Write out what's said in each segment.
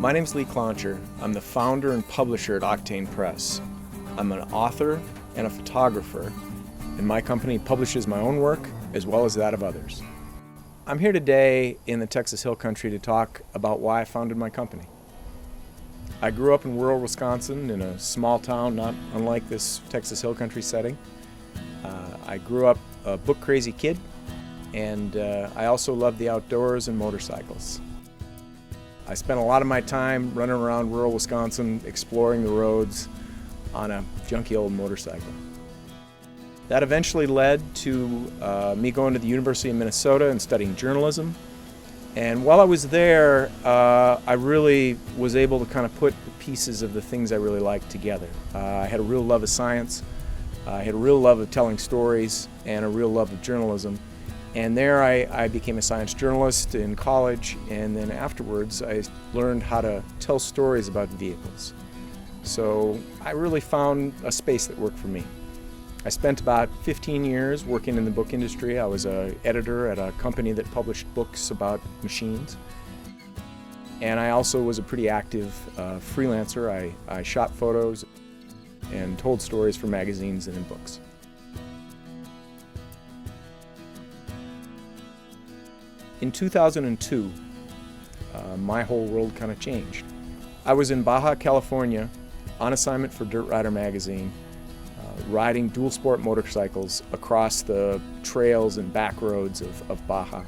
My name's Lee Klancher. I'm the founder and publisher at Octane Press. I'm an author and a photographer, and my company publishes my own work as well as that of others. I'm here today in the Texas Hill Country to talk about why I founded my company. I grew up in rural Wisconsin in a small town not unlike this Texas Hill Country setting. I grew up a book-crazy kid, and I also loved the outdoors and motorcycles. I spent a lot of my time running around rural Wisconsin, exploring the roads on a junky old motorcycle. That eventually led to me going to the University of Minnesota and studying journalism. And while I was there, I really was able to kind of put the pieces of the things I really liked together. I had a real love of science, I had a real love of telling stories, and a real love of journalism. And there I became a science journalist in college, and then afterwards I learned how to tell stories about vehicles. So I really found a space that worked for me. I spent about 15 years working in the book industry. I was an editor at a company that published books about machines. And I also was a pretty active freelancer. I shot photos and told stories for magazines and in books. In 2002, my whole world kind of changed. I was in Baja, California, on assignment for Dirt Rider magazine, riding dual sport motorcycles across the trails and back roads of Baja.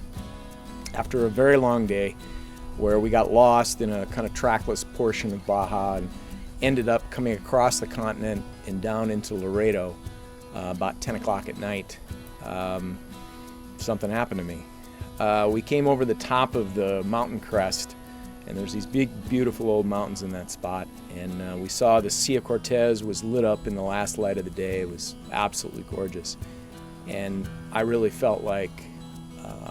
After a very long day where we got lost in a kind of trackless portion of Baja and ended up coming across the continent and down into Laredo about 10 o'clock at night, something happened to me. We came over the top of the mountain crest, and there's these big, beautiful old mountains in that spot, and we saw the Sea of Cortez was lit up in the last light of the day. It was absolutely gorgeous, and I really felt like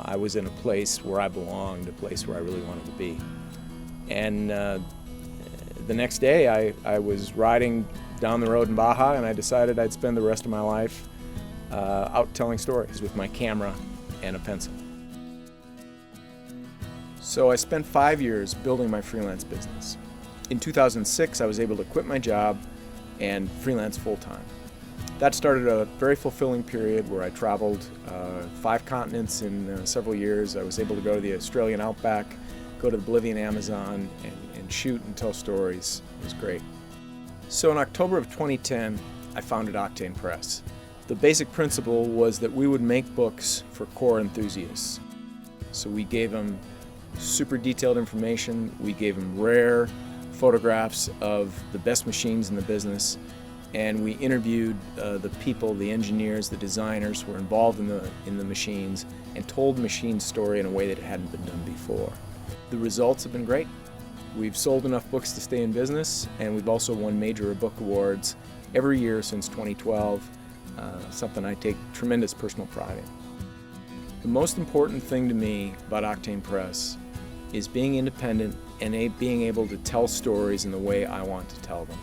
I was in a place where I belonged, a place where I really wanted to be. And the next day I was riding down the road in Baja, and I decided I'd spend the rest of my life out telling stories with my camera and a pencil. So I spent 5 years building my freelance business. In 2006, I was able to quit my job and freelance full-time. That started a very fulfilling period where I traveled 5 continents in several years. I was able to go to the Australian outback, go to the Bolivian Amazon, and shoot and tell stories. It was great. So in October of 2010, I founded Octane Press. The basic principle was that we would make books for core enthusiasts. So we gave them super detailed information. We gave them rare photographs of the best machines in the business, and we interviewed the people, the engineers, the designers who were involved in the machines, and told the machine story in a way that it hadn't been done before. The results have been great. We've sold enough books to stay in business, and we've also won major book awards every year since 2012, something I take tremendous personal pride in. The most important thing to me about Octane Press is being independent and being able to tell stories in the way I want to tell them,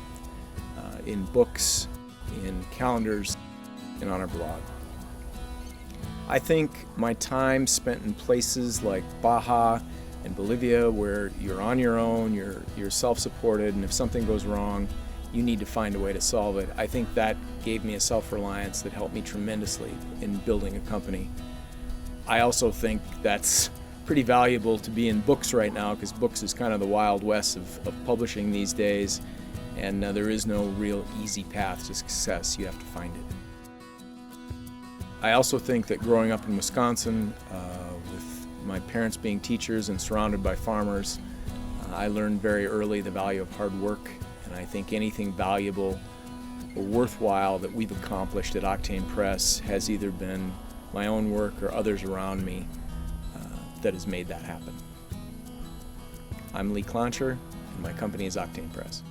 in books, in calendars, and on our blog. I think my time spent in places like Baja and Bolivia, where you're on your own, you're self-supported, and if something goes wrong, you need to find a way to solve it. I think that gave me a self-reliance that helped me tremendously in building a company. I also think that's pretty valuable to be in books right now, because books is kind of the Wild West of publishing these days, and there is no real easy path to success. You have to find it. I also think that growing up in Wisconsin, with my parents being teachers and surrounded by farmers, I learned very early the value of hard work, and I think anything valuable or worthwhile that we've accomplished at Octane Press has either been my own work or others around me that has made that happen. I'm Lee Klancher, and my company is Octane Press.